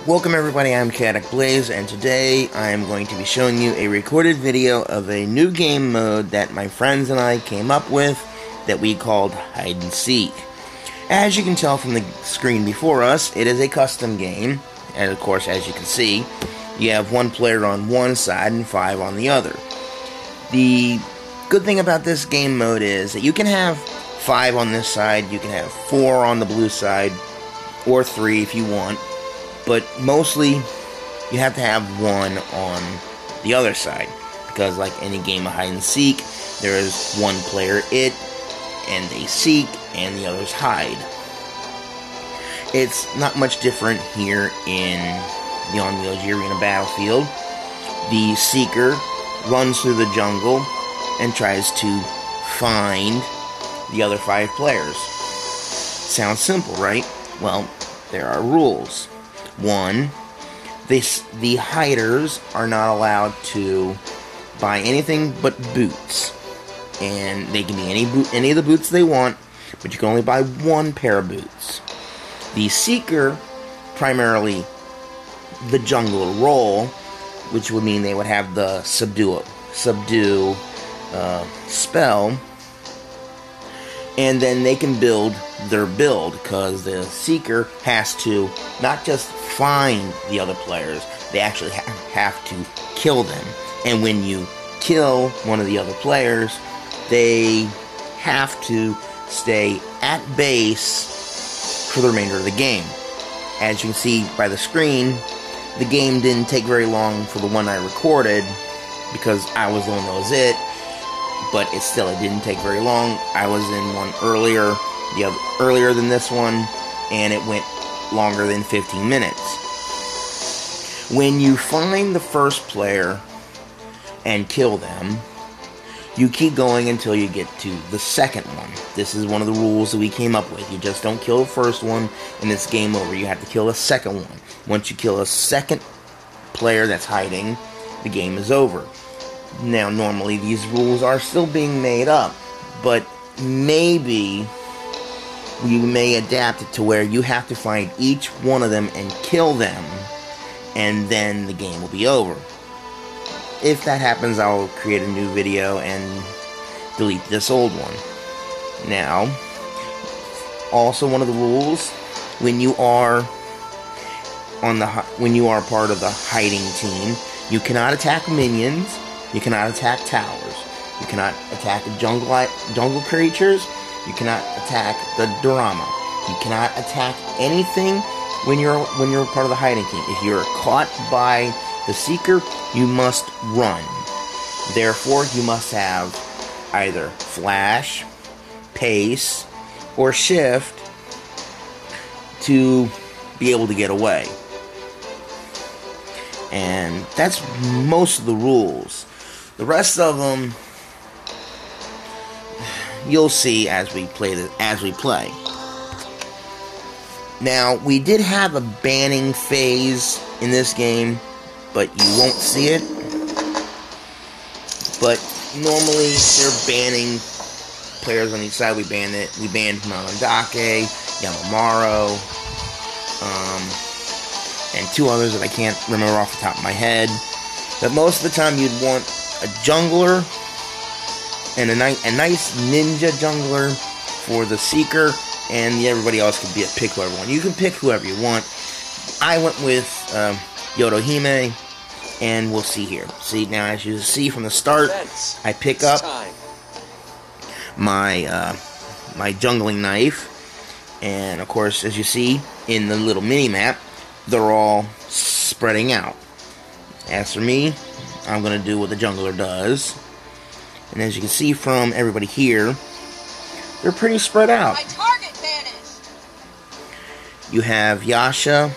Welcome everybody, I'm Chaotic Blaze, and today I am going to be showing you a recorded video of a new game mode that my friends and I came up with that we called Hide and Seek. As you can tell from the screen before us, it is a custom game, and of course, as you can see, you have one player on one side and 5 on the other. The good thing about this game mode is that you can have 5 on this side, you can have 4 on the blue side, or 3 if you want. But mostly, you have to have 1 on the other side, because like any game of hide and seek, there is one player it, and they seek, and the others hide. It's not much different here in the Onmyoji Arena Battlefield. The seeker runs through the jungle and tries to find the other 5 players. Sounds simple, right? Well, there are rules. 1, the hiders are not allowed to buy anything but boots, and they can be any of the boots they want, but you can only buy 1 pair of boots. The seeker, primarily the jungle role, which would mean they would have the subdue spell, and then they can build their build, because the seeker has to not just find the other players, they actually have to kill them. And when you kill one of the other players, they have to stay at base for the remainder of the game. As you can see by the screen, the game didn't take very long for the one I recorded, because I was the one that was it. But it didn't take very long. I was in one earlier than this one, and it went longer than 15 minutes. When you find the first player and kill them, you keep going until you get to the second one. This is one of the rules that we came up with. You just don't kill the first one, and it's game over. You have to kill the second one. Once you kill a second player that's hiding, the game is over. Now, normally these rules are still being made up, but maybe we may adapt it to where you have to find each one of them and kill them, and then the game will be over. If that happens, I'll create a new video and delete this old one. Now, also one of the rules, when you are part of the hiding team, you cannot attack minions. You cannot attack towers. You cannot attack jungle creatures. You cannot attack the Dorama. You cannot attack anything when you're part of the hiding team. If you're caught by the seeker, you must run. Therefore, you must have either flash, pace, or shift to be able to get away. And that's most of the rules. The rest of them, you'll see as we play. Now, we did have a banning phase in this game, but you won't see it. But normally, they're banning players on each side. We banned Monodake, Yamamaro, and 2 others that I can't remember off the top of my head. But most of the time, you'd want a jungler and a nice ninja jungler for the seeker, and everybody else can pick whoever you want. You can pick whoever you want. I went with Yodohime, and we'll see here. See, now as you see from the start, I pick up my my jungling knife, and of course, as you see in the little mini map, they're all spreading out. As for me, I'm going to do what the jungler does. And as you can see from everybody here, they're pretty spread out. My target vanished. You have Yasha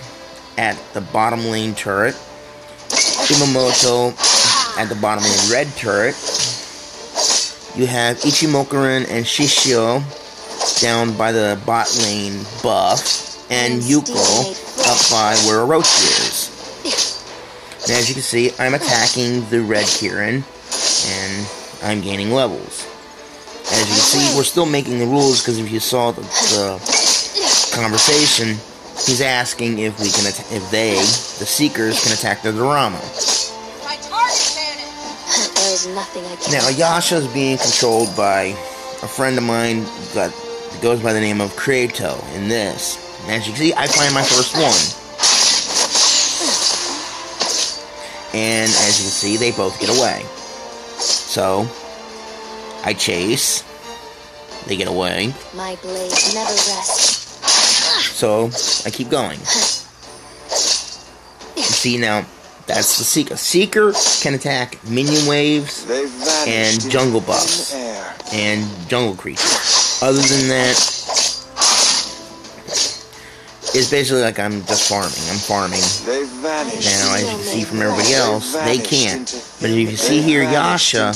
at the bottom lane turret, Imamoto at the bottom lane red turret. You have Ichimokuren and Shishio down by the bot lane buff, and Yuko up by where Orochi is. And as you can see, I'm attacking the red Kirin, and I'm gaining levels. As you can see, we're still making the rules, because if you saw the conversation, He's asking if we can, if they, the Seekers, can attack the Dorama. My target cannon. There is nothing I can. Now, Yasha is being controlled by a friend of mine that goes by the name of Krato in this. And as you can see, I find my first one. And as you can see, they both get away. So, I chase. They get away. My blades never rest. So, I keep going. You see now, that's the Seeker. Seeker can attack minion waves and jungle buffs and jungle creatures. Other than that, it's basically like I'm just farming. I'm farming. Now, as you can see from everybody else, they can't. But if you see here, Yasha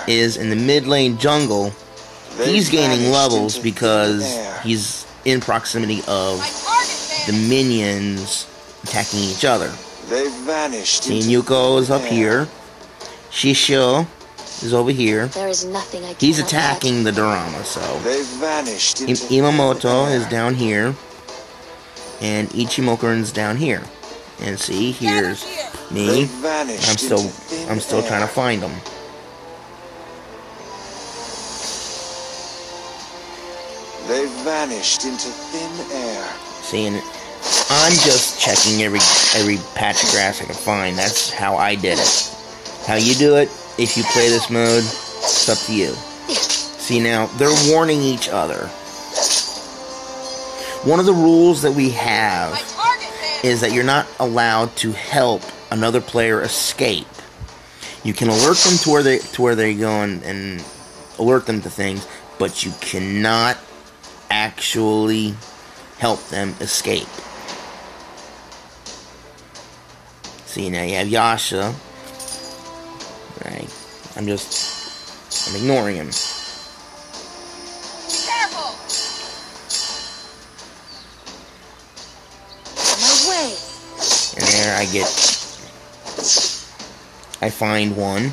is in the mid lane jungle. He's gaining levels because he's in proximity of the minions attacking each other. See, Yuko is up here. Shisho is over here. There is nothing I can. He's attacking the Dorama, so Imamoto is down here. And Ichimokuren's down here. And see, here's me. I'm still trying to find them. They've vanished into thin air. See, and I'm just checking every patch of grass I can find. That's how I did it. How you do it, if you play this mode, it's up to you. See, now, they're warning each other. One of the rules that we have is that you're not allowed to help another player escape. You can alert them to where they're going and alert them to things, but you cannot actually help them escape. See, now you have Yasha. Right. I'm ignoring him. Careful. On my way. And there I find one.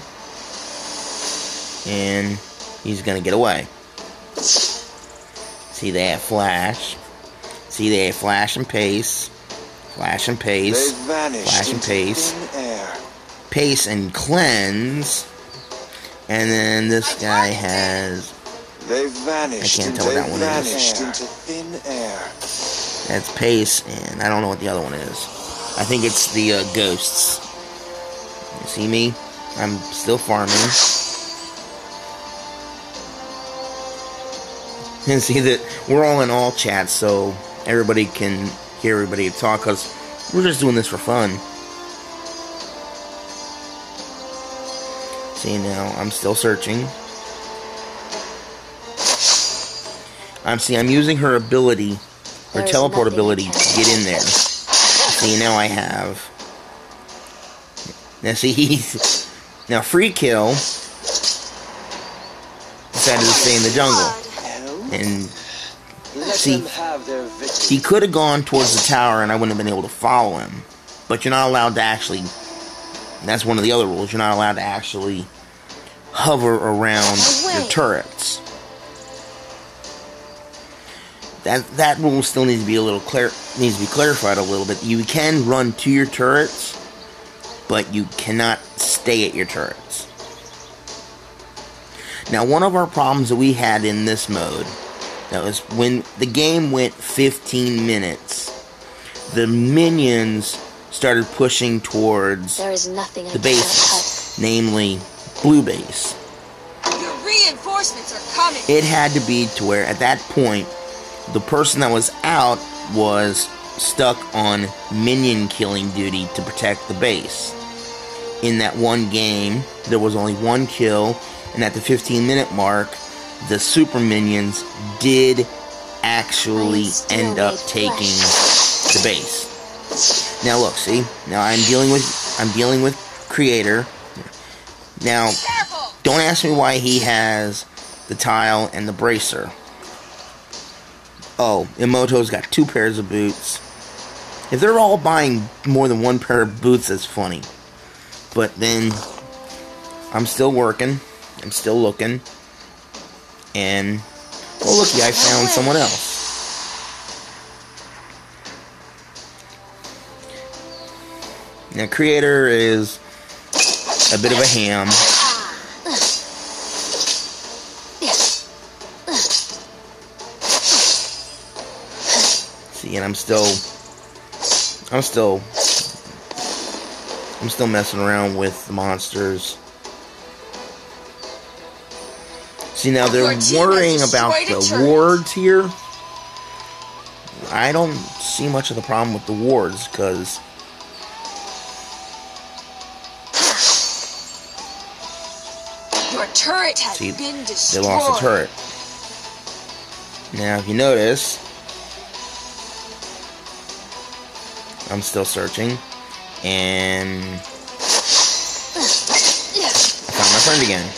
And he's gonna get away. See, they have flash. See, they have flash and pace. Flash and pace. Flash and pace. Pace and cleanse. And then this guy has... I can't tell what that one is. That's pace, and I don't know what the other one is. I think it's the ghosts. You see me? I'm still farming. And see that we're all in all chats, so everybody can hear everybody talk, because we're just doing this for fun. See, now I'm still searching. I'm using her ability, her teleport ability, to get in there. See, now I have. Now see, now Free Kill decided to stay in the jungle. And see, he could have gone towards the tower and I wouldn't have been able to follow him. But you're not allowed to actually, that's one of the other rules, you're not allowed to actually hover around your turrets. That rule still needs to be clarified a little bit. You can run to your turrets, but you cannot stay at your turrets. Now, one of our problems that we had in this mode, that was when the game went 15 minutes, the minions started pushing towards the bases, namely blue base. Your reinforcements are coming. It had to be to where, at that point, the person that was out was stuck on minion killing duty to protect the base. In that one game, there was only one kill, and at the 15-minute mark, the super minions did actually end up taking the base. Now look, see? Now I'm dealing with Creator. Now, don't ask me why he has the tile and the bracer. Oh, Emoto's got 2 pairs of boots. If they're all buying more than 1 pair of boots, that's funny. But then, I'm still working. I'm still looking. And, oh looky, I found someone else. Now, Creator is a bit of a ham. See, and I'm still messing around with the monsters. See, now they're worrying about the wards here. I don't see much of the problem with the wards, because your turret has been destroyed. They lost the turret. Now, if you notice, I'm still searching, and I found my friend again.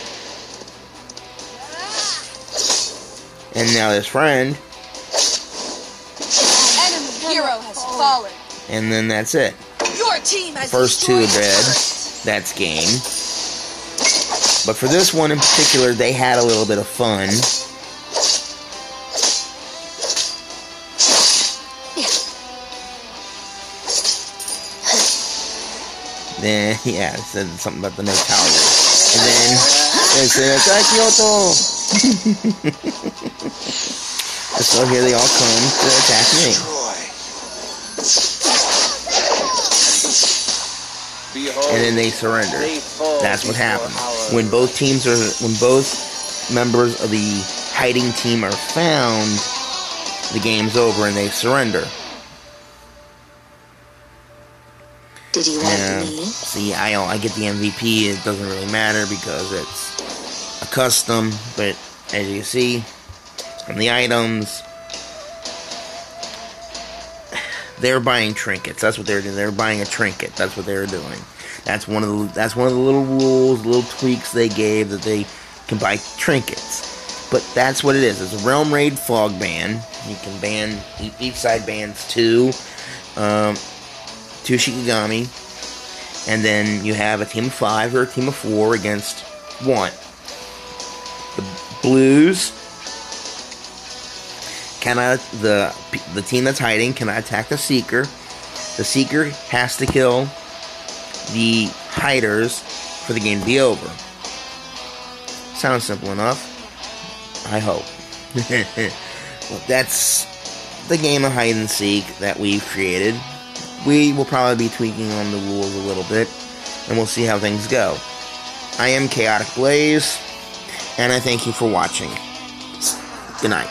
And now this friend, enemy hero has fallen. And then that's it. Your team has First two are dead. That's game. But for this one in particular, they had a little bit of fun. Then, yeah, it said something about the no tower. And then, it said, attack Kyoto! So here they all come to attack me. And then they surrender. That's what happens. When both members of the hiding team are found, the game's over and they surrender. Did you want me? See, I get the MVP. It doesn't really matter because it's a custom. But as you see from the items, they're buying trinkets. That's what they're doing. They're buying a trinket. That's what they're doing. That's one of the little rules, little tweaks they gave, that they can buy trinkets. But that's what it is. It's a Realm Raid fog ban. You can ban, each side bans two Shikigami, and then you have a team of 5 or a team of 4 against 1. The Blues cannot, the team that's hiding cannot attack the Seeker. The Seeker has to kill the hiders for the game to be over. Sounds simple enough. I hope. Well, that's the game of hide and seek that we've created. We will probably be tweaking on the rules a little bit, and we'll see how things go. I am Chaotic Blaze, and I thank you for watching. Good night.